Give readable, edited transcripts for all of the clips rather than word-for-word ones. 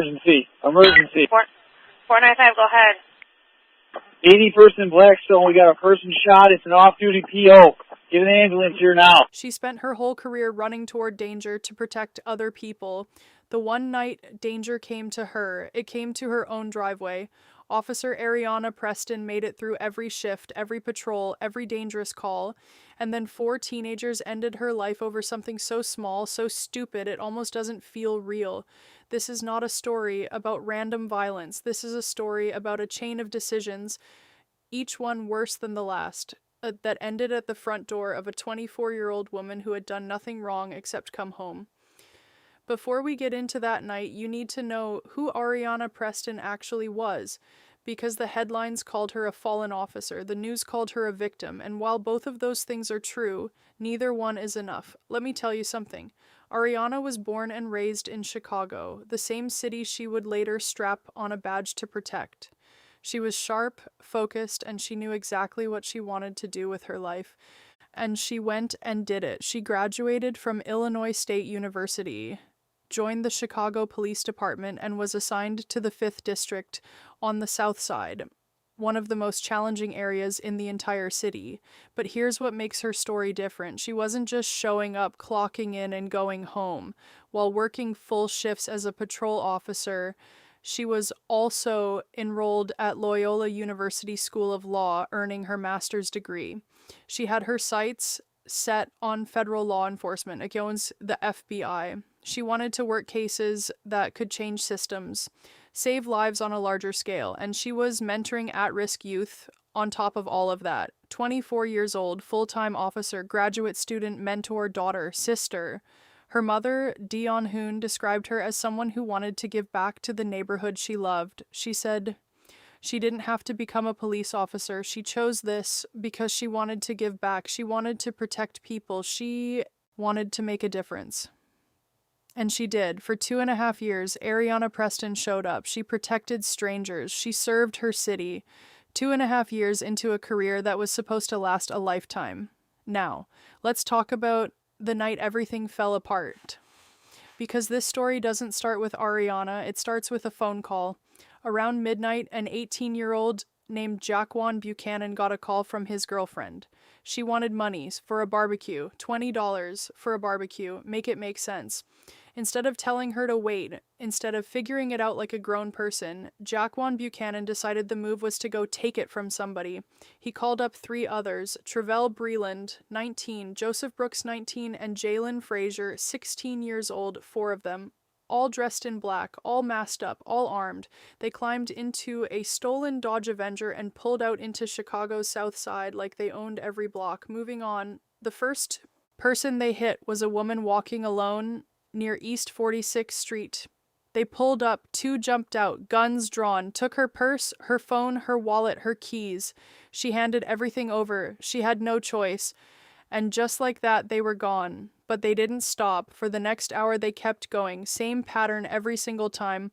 Emergency. Emergency. 495, go ahead. 80% in Blackstone. We got a person shot. It's an off-duty PO. Get an ambulance here now. She spent her whole career running toward danger to protect other people. The one night danger came to her. It came to her own driveway. Officer Areanah Preston made it through every shift, every patrol, every dangerous call. And then 4 teenagers ended her life over something so small, so stupid, it almost doesn't feel real. This is not a story about random violence. This is a story about a chain of decisions, each one worse than the last, that ended at the front door of a 24-year-old woman who had done nothing wrong except come home. Before we get into that night, you need to know who Areanah Preston actually was, because the headlines called her a fallen officer, the news called her a victim, and while both of those things are true, neither one is enough. Let me tell you something. Ariana was born and raised in Chicago, the same city she would later strap on a badge to protect. She was sharp, focused, and she knew exactly what she wanted to do with her life. And she went and did it. She graduated from Illinois State University, joined the Chicago Police Department, and was assigned to the 5th District on the South Side, one of the most challenging areas in the entire city. But here's what makes her story different. She wasn't just showing up, clocking in, and going home. While working full shifts as a patrol officer, she was also enrolled at Loyola University School of Law, earning her master's degree. She had her sights set on federal law enforcement, against the FBI. She wanted to work cases that could change systems, save lives on a larger scale, and she was mentoring at-risk youth on top of all of that. 24 years old, full-time officer, graduate student, mentor, daughter, sister. Her mother, Dion Hoon, described her as someone who wanted to give back to the neighborhood she loved. She said she didn't have to become a police officer. She chose this because she wanted to give back. She wanted to protect people. She wanted to make a difference. And she did. For 2.5 years, Ariana Preston showed up. She protected strangers. She served her city. 2.5 years into a career that was supposed to last a lifetime. Now, let's talk about the night everything fell apart. Because this story doesn't start with Ariana, it starts with a phone call. Around midnight, an 18-year-old named Jaquan Buchanan got a call from his girlfriend. She wanted monies for a barbecue, $20 for a barbecue, make it make sense. Instead of telling her to wait, instead of figuring it out like a grown person, Jaquan Buchanan decided the move was to go take it from somebody. He called up 3 others, Travell Breland, 19, Joseph Brooks, 19, and Jalen Frazier, 16 years old, 4 of them, all dressed in black, all masked up, all armed. They climbed into a stolen Dodge Avenger and pulled out into Chicago's South Side like they owned every block. Moving on, the first person they hit was a woman walking alone near East 46th Street. They pulled up, 2 jumped out, guns drawn, took her purse, her phone, her wallet, her keys. She handed everything over. She had no choice. And just like that, they were gone. But they didn't stop. For the next hour, they kept going. Same pattern every single time.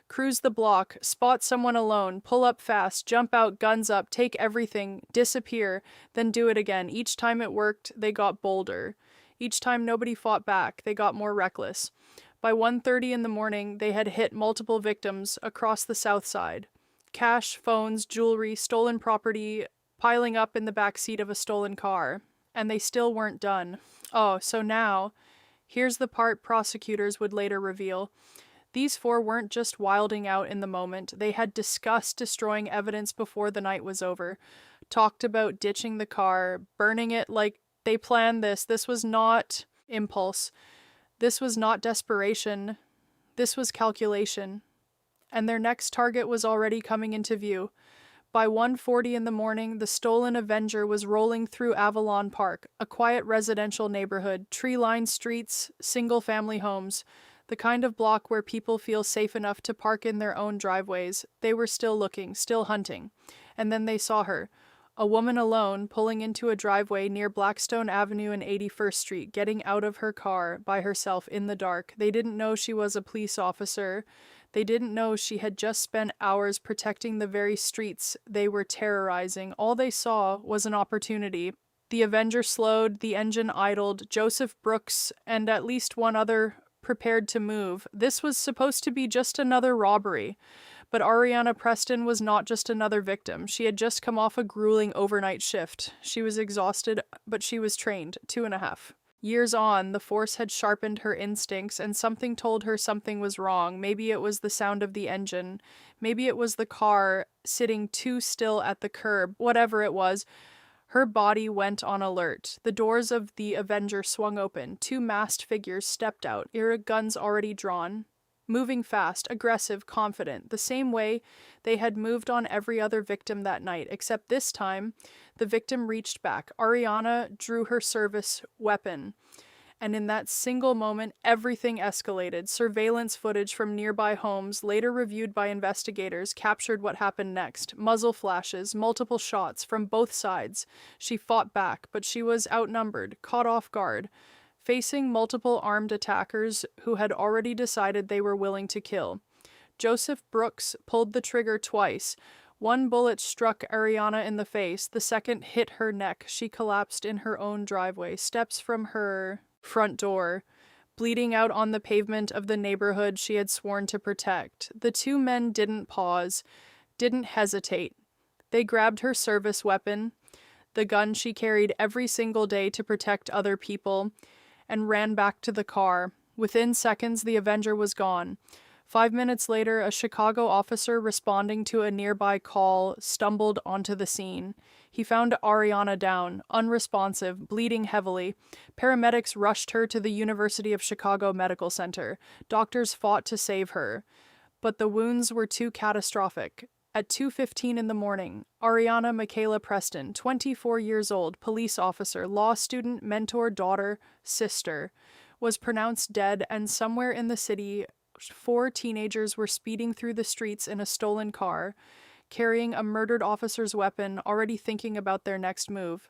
Cruise the block, spot someone alone, pull up fast, jump out, guns up, take everything, disappear, then do it again. Each time it worked, they got bolder. Each time nobody fought back, they got more reckless. By 1:30 in the morning, they had hit multiple victims across the South Side. Cash, phones, jewelry, stolen property, piling up in the back seat of a stolen car. And they still weren't done. Oh, so now, here's the part prosecutors would later reveal. These 4 weren't just wilding out in the moment. They had discussed destroying evidence before the night was over. Talked about ditching the car, burning it like they planned this. This was not impulse. This was not desperation. This was calculation. And their next target was already coming into view. By 1:40 in the morning, the stolen Avenger was rolling through Avalon Park, a quiet residential neighborhood, tree-lined streets, single-family homes, the kind of block where people feel safe enough to park in their own driveways. They were still looking, still hunting. And then they saw her, a woman alone, pulling into a driveway near Blackstone Avenue and 81st Street, getting out of her car by herself in the dark. They didn't know she was a police officer. They didn't know she had just spent hours protecting the very streets they were terrorizing. All they saw was an opportunity. The Avenger slowed, the engine idled. Joseph Brooks and at least one other prepared to move. This was supposed to be just another robbery. But Areanah Preston was not just another victim. She had just come off a grueling overnight shift. She was exhausted, but she was trained. 2.5 years on, the force had sharpened her instincts, and something told her something was wrong. Maybe it was the sound of the engine. Maybe it was the car sitting too still at the curb. Whatever it was, her body went on alert. The doors of the Avenger swung open. 2 masked figures stepped out, guns already drawn. Moving fast, aggressive, confident, the same way they had moved on every other victim that night, except this time, the victim reached back. Ariana drew her service weapon, and in that single moment, everything escalated. Surveillance footage from nearby homes, later reviewed by investigators, captured what happened next. Muzzle flashes, multiple shots from both sides. She fought back, but she was outnumbered, caught off guard, facing multiple armed attackers who had already decided they were willing to kill. Joseph Brooks pulled the trigger twice. 1 bullet struck Ariana in the face. The second hit her neck. She collapsed in her own driveway, steps from her front door, bleeding out on the pavement of the neighborhood she had sworn to protect. The 2 men didn't pause, didn't hesitate. They grabbed her service weapon, the gun she carried every single day to protect other people, and ran back to the car. Within seconds, the Avenger was gone. 5 minutes later, a Chicago officer responding to a nearby call stumbled onto the scene. He found Ariana down, unresponsive, bleeding heavily. Paramedics rushed her to the University of Chicago Medical Center. Doctors fought to save her, but the wounds were too catastrophic. At 2:15 in the morning, Areanah Preston, 24 years old, police officer, law student, mentor, daughter, sister, was pronounced dead, and somewhere in the city, 4 teenagers were speeding through the streets in a stolen car, carrying a murdered officer's weapon, already thinking about their next move.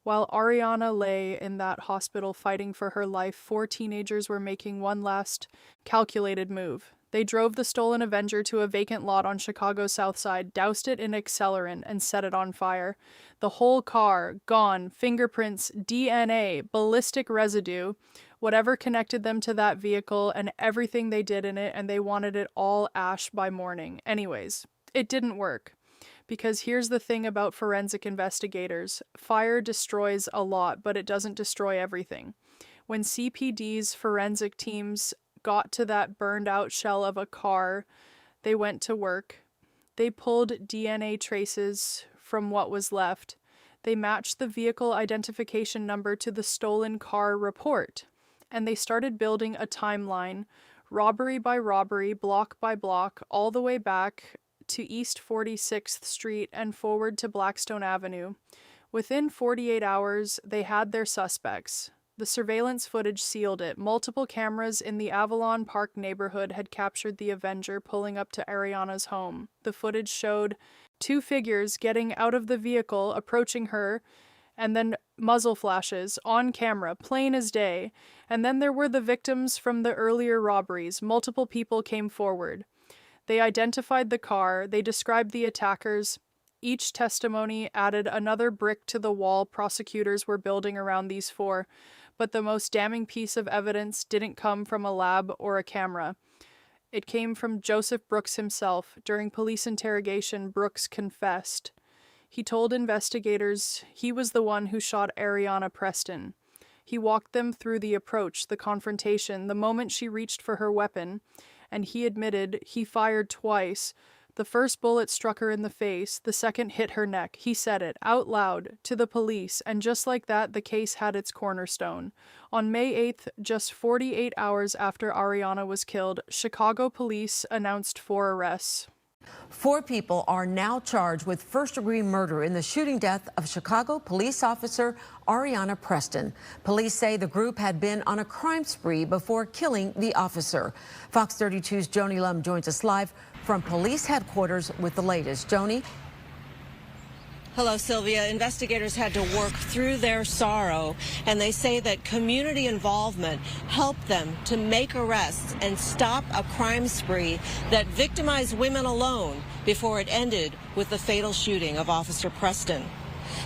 While Ariana lay in that hospital fighting for her life, 4 teenagers were making one last calculated move. They drove the stolen Avenger to a vacant lot on Chicago's south side, doused it in accelerant, and set it on fire. The whole car, gone. Fingerprints, DNA, ballistic residue, whatever connected them to that vehicle, and everything they did in it, and they wanted it all ash by morning. Anyways, it didn't work. Because here's the thing about forensic investigators. Fire destroys a lot, but it doesn't destroy everything. When CPD's forensic teams got to that burned out shell of a car, they went to work. They pulled DNA traces from what was left. They matched the vehicle identification number to the stolen car report. And they started building a timeline, robbery by robbery, block by block, all the way back to East 46th Street and forward to Blackstone Avenue. Within 48 hours, they had their suspects. The surveillance footage sealed it. Multiple cameras in the Avalon Park neighborhood had captured the Avenger pulling up to Ariana's home. The footage showed 2 figures getting out of the vehicle, approaching her, and then muzzle flashes on camera, plain as day. And then there were the victims from the earlier robberies. Multiple people came forward. They identified the car. They described the attackers. Each testimony added another brick to the wall prosecutors were building around these 4. But the most damning piece of evidence didn't come from a lab or a camera. It came from Joseph Brooks himself. During police interrogation, Brooks confessed. He told investigators he was the one who shot Areanah Preston. He walked them through the approach, the confrontation, the moment she reached for her weapon, and he admitted he fired twice. The first bullet struck her in the face, the second hit her neck. He said it out loud to the police, and just like that, the case had its cornerstone. On May 8th, just 48 hours after Ariana was killed, Chicago police announced 4 arrests. 4 people are now charged with first-degree murder in the shooting death of Chicago police officer Areanah Preston. Police say the group had been on a crime spree before killing the officer. Fox 32's Joni Lum joins us live from police headquarters with the latest. Joni? Hello, Sylvia. Investigators had to work through their sorrow, and they say that community involvement helped them to make arrests and stop a crime spree that victimized women alone before it ended with the fatal shooting of Officer Preston.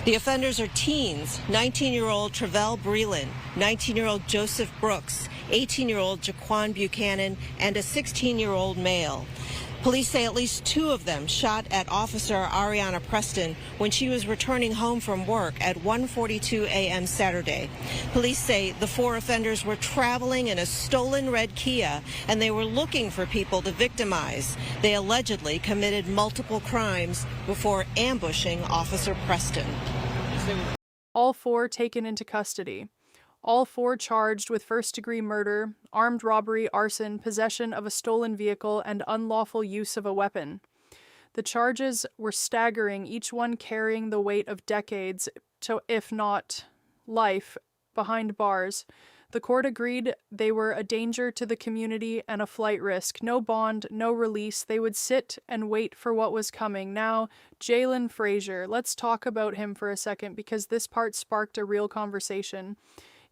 The offenders are teens: 19-year-old Travell Breland, 19-year-old Joseph Brooks, 18-year-old Jaquan Buchanan, and a 16-year-old male. Police say at least 2 of them shot at Officer Areanah Preston when she was returning home from work at 1:42 a.m. Saturday. Police say the 4 offenders were traveling in a stolen red Kia and they were looking for people to victimize. They allegedly committed multiple crimes before ambushing Officer Preston. All 4 taken into custody. All 4 charged with first-degree murder, armed robbery, arson, possession of a stolen vehicle, and unlawful use of a weapon. The charges were staggering, each one carrying the weight of decades, if not life, behind bars. The court agreed they were a danger to the community and a flight risk. No bond, no release. They would sit and wait for what was coming. Now, Jalen Frazier. Let's talk about him for a second because this part sparked a real conversation.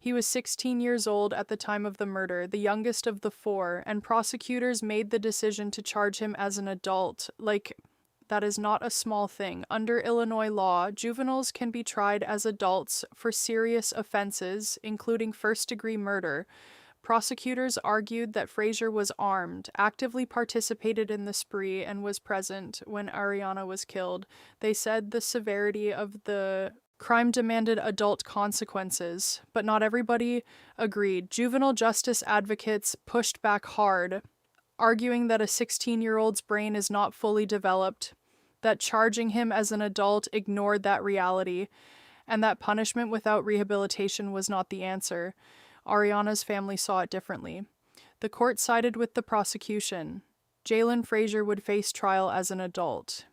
He was 16 years old at the time of the murder, the youngest of the 4, and prosecutors made the decision to charge him as an adult. That is not a small thing. Under Illinois law, juveniles can be tried as adults for serious offenses, including first-degree murder. Prosecutors argued that Frazier was armed, actively participated in the spree, and was present when Ariana was killed. They said the severity of the crime demanded adult consequences, but not everybody agreed. Juvenile justice advocates pushed back hard, arguing that a 16-year-old's brain is not fully developed, that charging him as an adult ignored that reality, and that punishment without rehabilitation was not the answer. Ariana's family saw it differently. The court sided with the prosecution. Jalen Frazier would face trial as an adult.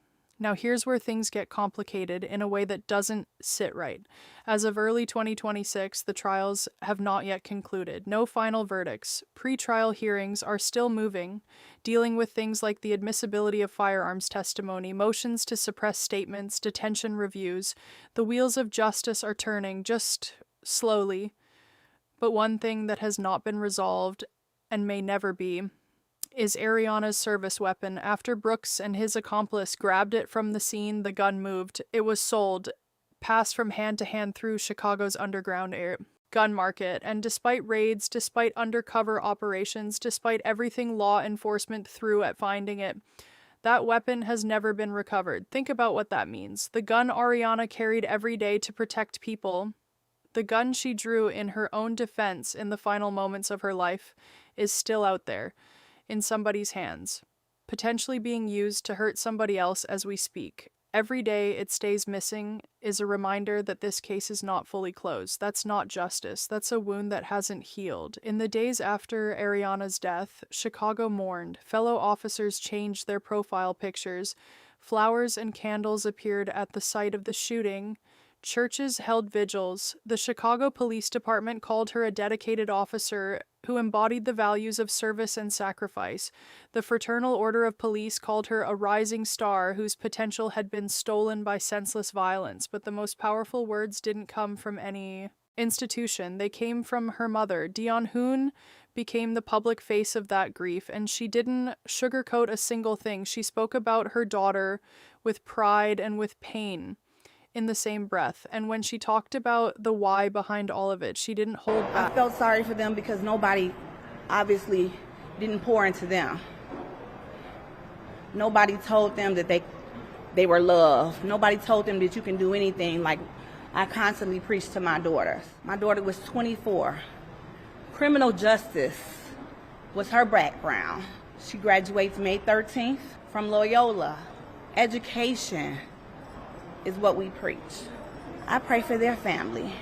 Now here's where things get complicated in a way that doesn't sit right. As of early 2026, the trials have not yet concluded. No final verdicts. Pre-trial hearings are still moving, dealing with things like the admissibility of firearms testimony, motions to suppress statements, detention reviews. The wheels of justice are turning, just slowly. But one thing that has not been resolved, and may never be, is Ariana's service weapon. After Brooks and his accomplice grabbed it from the scene, the gun moved. It was sold, passed from hand to hand through Chicago's underground gun market. And despite raids, despite undercover operations, despite everything law enforcement threw at finding it, that weapon has never been recovered. Think about what that means. The gun Ariana carried every day to protect people, the gun she drew in her own defense in the final moments of her life, is still out there, in somebody's hands, potentially being used to hurt somebody else as we speak. Every day it stays missing is a reminder that this case is not fully closed. That's not justice. That's a wound that hasn't healed. In the days after Ariana's death, Chicago mourned. Fellow officers changed their profile pictures. Flowers and candles appeared at the site of the shooting. Churches held vigils. The Chicago Police Department called her a dedicated officer who embodied the values of service and sacrifice. The Fraternal Order of Police called her a rising star whose potential had been stolen by senseless violence. But the most powerful words didn't come from any institution. They came from her mother. Dion Hoon became the public face of that grief, and she didn't sugarcoat a single thing. She spoke about her daughter with pride and with pain in the same breath. And when she talked about the why behind all of it, she didn't hold back. I felt sorry for them because nobody obviously didn't pour into them. Nobody told them that they were loved. Nobody told them that you can do anything. Like I constantly preach to my daughters. My daughter was 24. Criminal justice was her background. She graduates May 13th from Loyola. Education is what we preach. I pray for their family.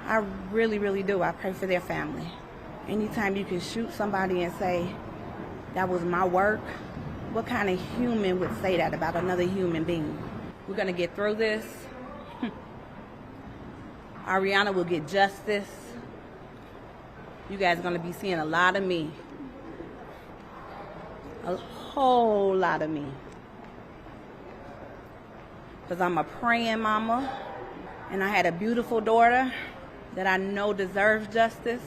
I really, really do. I pray for their family. Anytime you can shoot somebody and say, that was my work, what kind of human would say that about another human being? We're gonna get through this. Ariana will get justice. You guys are gonna be seeing a lot of me. A whole lot of me. Because I'm a praying mama, and I had a beautiful daughter that I know deserves justice.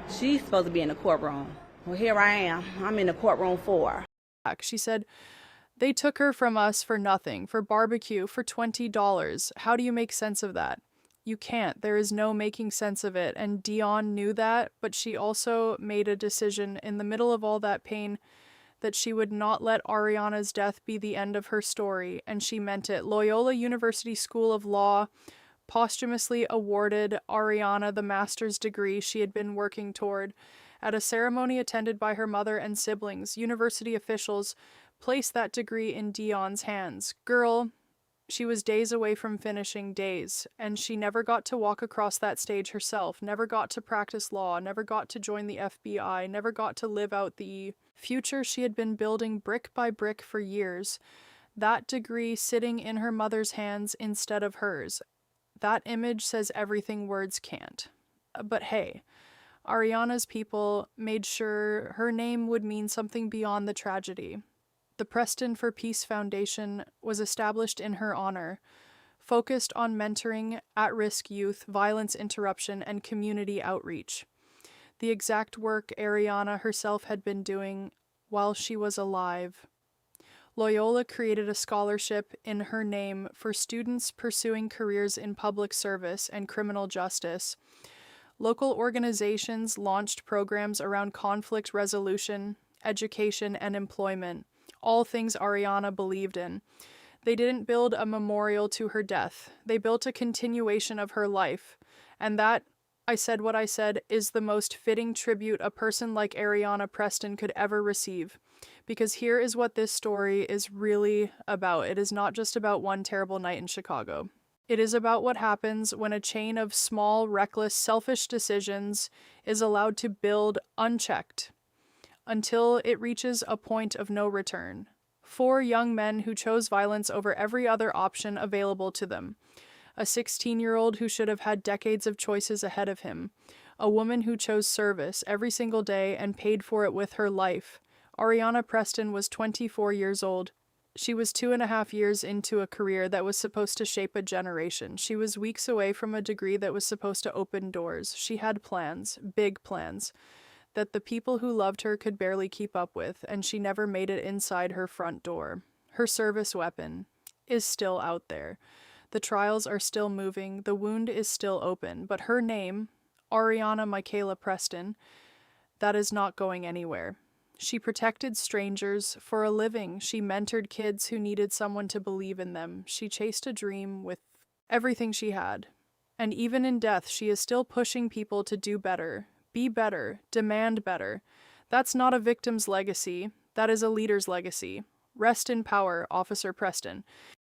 She's supposed to be in the courtroom. Well, here I am. I'm in the courtroom for her. She said They took her from us for nothing, for barbecue, for $20. How do you make sense of that? You can't. There is no making sense of it. And Dion knew that, but she also made a decision in the middle of all that pain that she would not let Ariana's death be the end of her story, and she meant it. Loyola University School of Law posthumously awarded Ariana the master's degree she had been working toward. At a ceremony attended by her mother and siblings, university officials placed that degree in Dion's hands. Girl, she was days away from finishing, days, and she never got to walk across that stage herself, never got to practice law, never got to join the FBI, never got to live out the future she had been building brick by brick for years. That degree sitting in her mother's hands instead of hers. That image says everything words can't. But hey, Ariana's people made sure her name would mean something beyond the tragedy. The Preston for Peace Foundation was established in her honor, focused on mentoring at-risk youth, violence interruption, and community outreach. The exact work Ariana herself had been doing while she was alive. Loyola created a scholarship in her name for students pursuing careers in public service and criminal justice. Local organizations launched programs around conflict resolution, education, and employment, all things Ariana believed in. They didn't build a memorial to her death. They built a continuation of her life. And that, I said what I said, is the most fitting tribute a person like Areanah Preston could ever receive. Because here is what this story is really about. It is not just about one terrible night in Chicago. It is about what happens when a chain of small, reckless, selfish decisions is allowed to build unchecked until it reaches a point of no return. 4 young men who chose violence over every other option available to them. A 16-year-old who should have had decades of choices ahead of him. A woman who chose service every single day and paid for it with her life. Areanah Preston was 24 years old. She was 2.5 years into a career that was supposed to shape a generation. She was weeks away from a degree that was supposed to open doors. She had plans, big plans, that the people who loved her could barely keep up with, and she never made it inside her front door. Her service weapon is still out there. The trials are still moving, the wound is still open, but her name, Ariana Michaela Preston, that is not going anywhere. She protected strangers for a living. She mentored kids who needed someone to believe in them. She chased a dream with everything she had. And even in death, she is still pushing people to do better, be better, demand better. That's not a victim's legacy. That is a leader's legacy. Rest in power, Officer Preston.